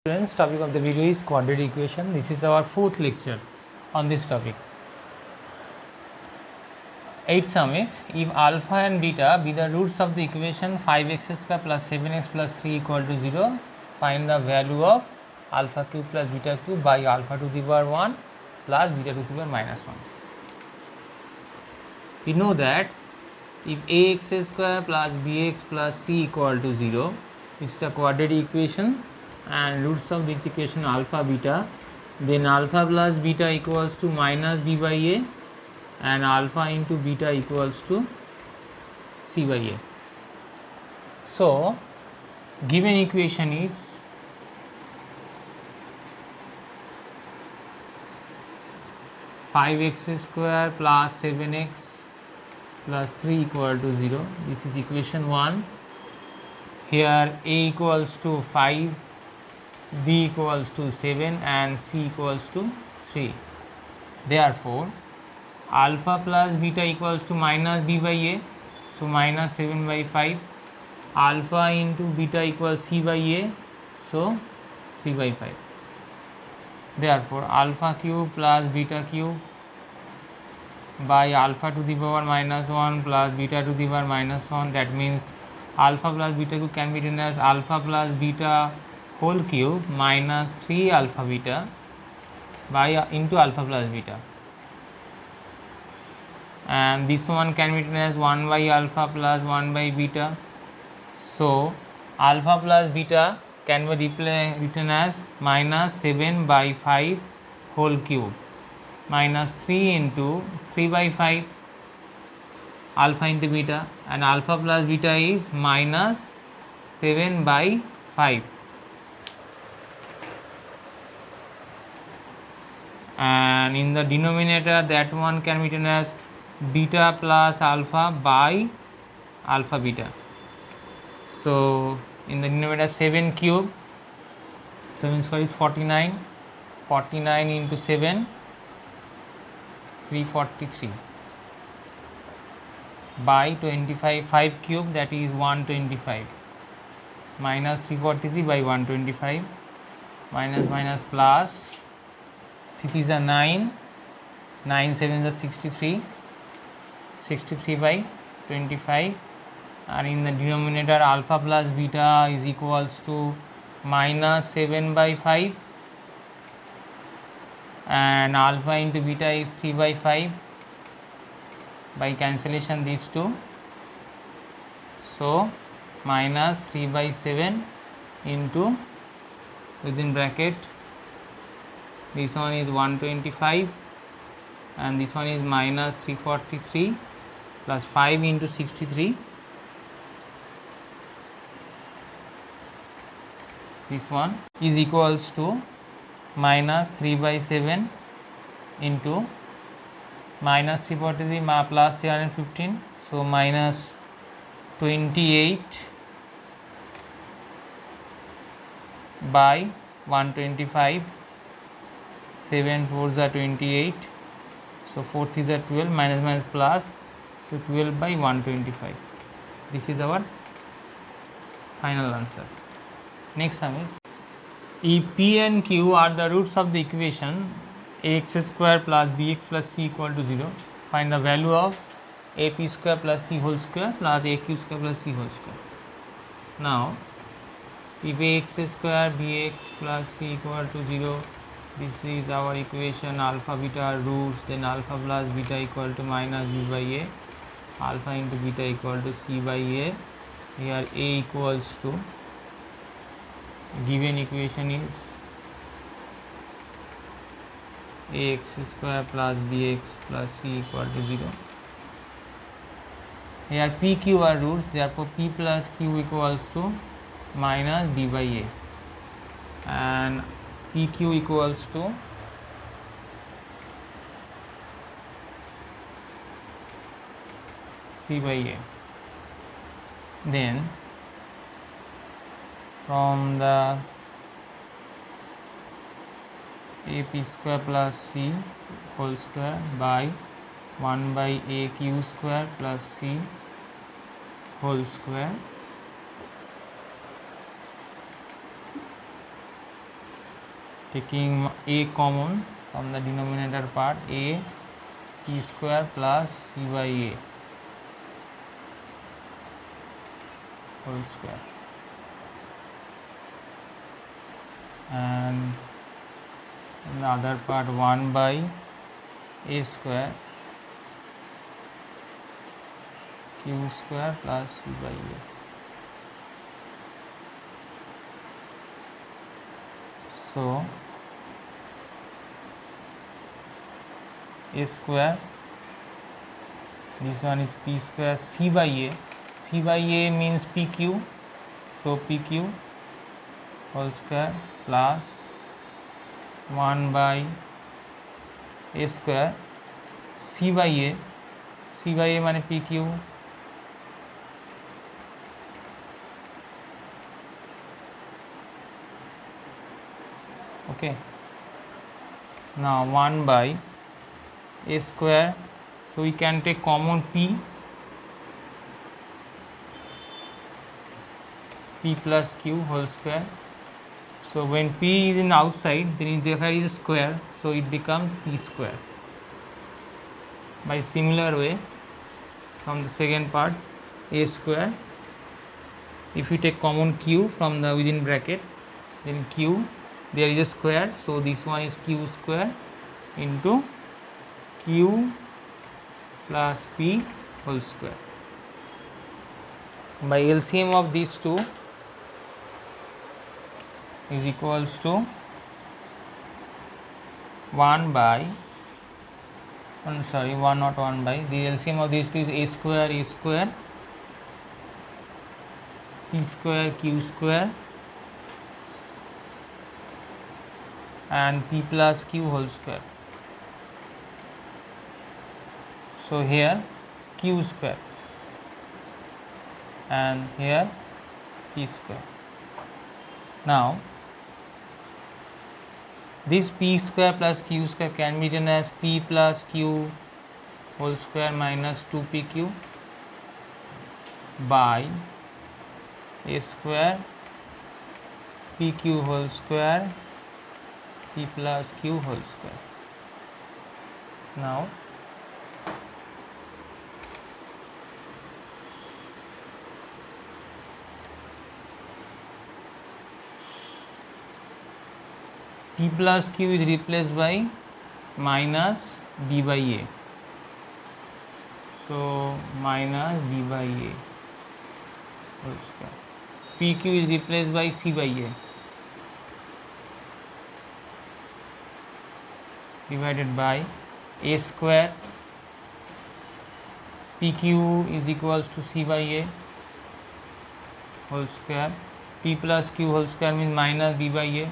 Students, topic of the video is quadratic equation. This is our fourth lecture on this topic. Eighth sum is, if alpha and beta be the roots of the equation 5x square plus 7x plus 3 equal to 0, find the value of alpha cube plus beta cube by alpha to the power 1 plus beta to the power minus 1. We know that if ax square plus bx plus c equal to 0, this is a quadratic equation, and roots of this equation alpha beta, then alpha plus beta equals to minus b by a, and alpha into beta equals to c by a. So given equation is five x square plus 7x plus 3 equal to 0. This is equation 1. Here a equals to 5, b equals to 7 and c equals to 3. Therefore alpha plus beta equals to minus b by a, so minus 7 by 5. Alpha into beta equals c by a, so 3 by 5. Therefore alpha cube plus beta cube by alpha to the power minus 1 plus beta to the power minus 1, that means alpha plus beta cube can be written as alpha plus beta whole cube minus 3 alpha beta by into alpha plus beta, and this one can be written as 1 by alpha plus 1 by beta. So alpha plus beta can be written as minus 7 by 5 whole cube minus 3 into 3 by 5 alpha into beta, and alpha plus beta is minus 7 by 5, and in the denominator that one can be written as beta plus alpha by alpha beta. So in the denominator 7 cube, 7 square is 49, 49 into 7, 343 by 25, 5 cube, that is 125, minus 343 by 125, minus minus plus 3 is a 9, 9 7 is a 63, 63 by 25, and in the denominator alpha plus beta is equals to minus 7 by 5, and alpha into beta is 3 by 5, by cancellation these two, so minus 3 by 7 into, within bracket, this one is 125 and this one is minus 343 plus 5 into 63, this one is equals to minus 3 by 7 into minus 343 plus 315, so minus 28 by 125, 7 4s are 28, so 4 3s are 12, minus minus plus, so 12 by 125. This is our final answer. Next sum is, if p and q are the roots of the equation ax square plus bx plus c equal to 0, find the value of ap square plus c whole square plus aq square plus c whole square. Now if ax square bx plus c equal to 0, this is our equation alpha beta roots, then alpha plus beta equal to minus b by a, alpha into beta equal to c by a. Here a equals to, given equation is ax square plus bx plus c equal to 0. Here p q are roots, therefore p plus q equals to minus b by a, and p q equals to c by a. Then from the ap square plus c whole square by 1 by aq square plus c whole square taking a common from the denominator part, a p square plus c by a whole square, and in the other part 1 by a square q square plus c by a. So a square, this one is p square, c by a, c by a means pq, so pq whole square plus 1 by a square, c by a, c by a माने pq, okay. Now 1 by a square, so we can take common p plus q whole square. So when p is in outside, then there is a square, so it becomes p square. By similar way, from the second part, a square, if we take common q from the within bracket, then q, there is a square, so this one is q square into q plus p whole square. By LCM of these two is equals to 1 by, sorry, 1 not 1 by, the LCM of these two is a square, p square, q square, and p plus q whole square. So here q square and here p square. Now this p square plus q square can be written as p plus q whole square minus 2pq by a square pq whole square p plus q whole square. Now p plus q is replaced by minus b by a, so minus b by a whole square. pq is replaced by c by a divided by a square, pq is equals to c by a whole square, p plus q whole square means minus b by a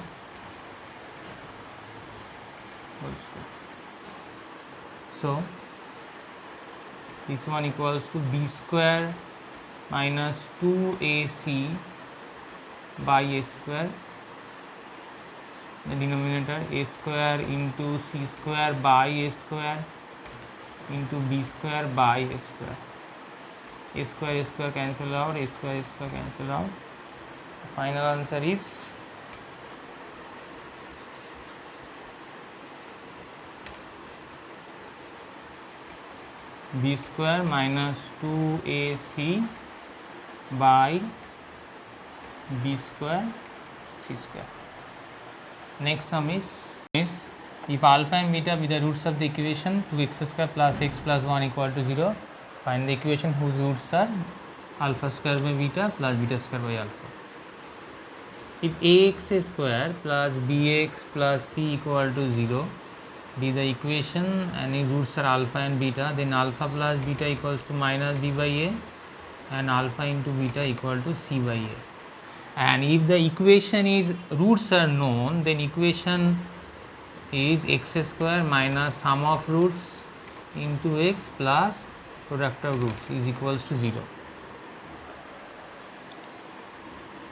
whole square. So this one equals to b square minus 2ac by a square, the denominator a square into c square by a square into b square by a square. A square cancel out, a square cancel out. The final answer is b square minus 2ac by b square c square. Next sum is if alpha and beta be the roots of the equation 2x square plus x plus 1 equal to 0, find the equation whose roots are alpha square by beta plus beta square by alpha. If ax square plus bx plus c equal to 0 be the equation and its roots are alpha and beta, then alpha plus beta equals to minus b by a and alpha into beta equal to c by a. And if the equation is roots are known, then equation is x square minus sum of roots into x plus product of roots is equals to 0.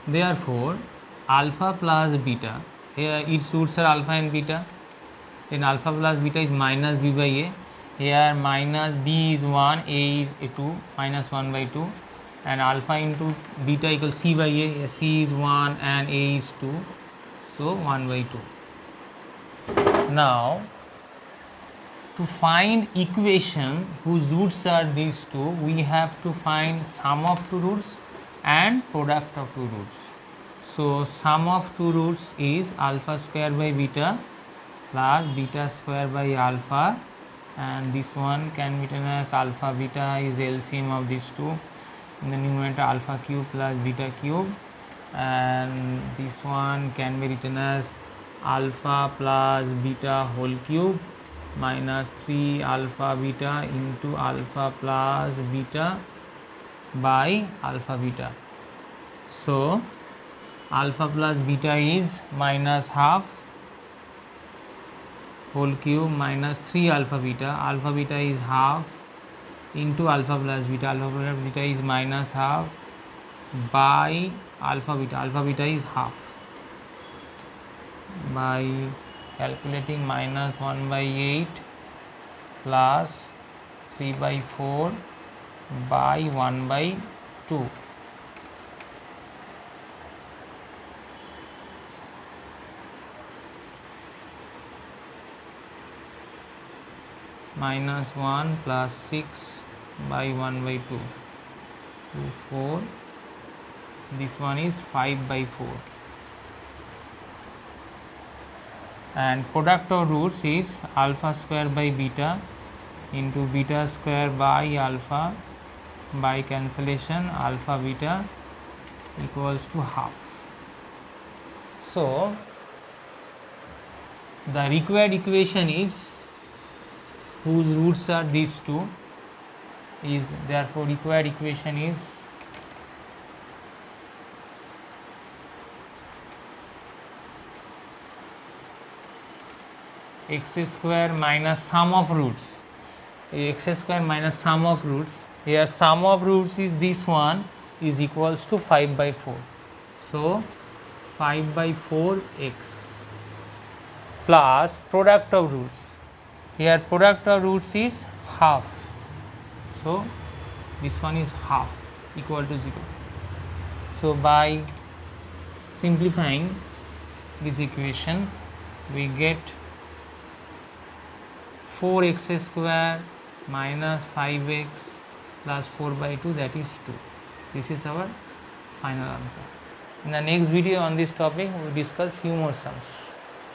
Therefore alpha plus beta, here its roots are alpha and beta, then alpha plus beta is minus b by a, here minus b is 1, a is 2, minus 1 by 2, and alpha into beta equals c by a, here c is 1 and a is 2, so 1 by 2. Now to find equation whose roots are these two, we have to find sum of two roots and product of two roots. So sum of two roots is alpha square by beta plus beta square by alpha, and this one can be written as alpha beta is LCM of these two. In the numerator alpha cube plus beta cube, and this one can be written as alpha plus beta whole cube minus 3 alpha beta into alpha plus beta by alpha beta. So alpha plus beta is minus half whole cube minus 3 alpha beta is half into alpha plus beta is minus half by alpha beta is half, by calculating minus 1 by 8 plus 3 by 4 by 1 by 2. Minus 1 plus 6 by 1 by 2, 4. This one is 5 by 4. And product of roots is alpha square by beta into beta square by alpha, by cancellation alpha beta equals to half. So the required equation is whose roots are these two, is therefore required equation is x square minus sum of roots, x square minus sum of roots. Here sum of roots is this one is equals to 5 by 4. So 5 by 4 x plus product of roots. Here product of roots is half. So this one is half equal to 0. So by simplifying this equation, we get 4x square minus 5x plus 4 by 2, that is 2. This is our final answer. In the next video on this topic, we will discuss few more sums.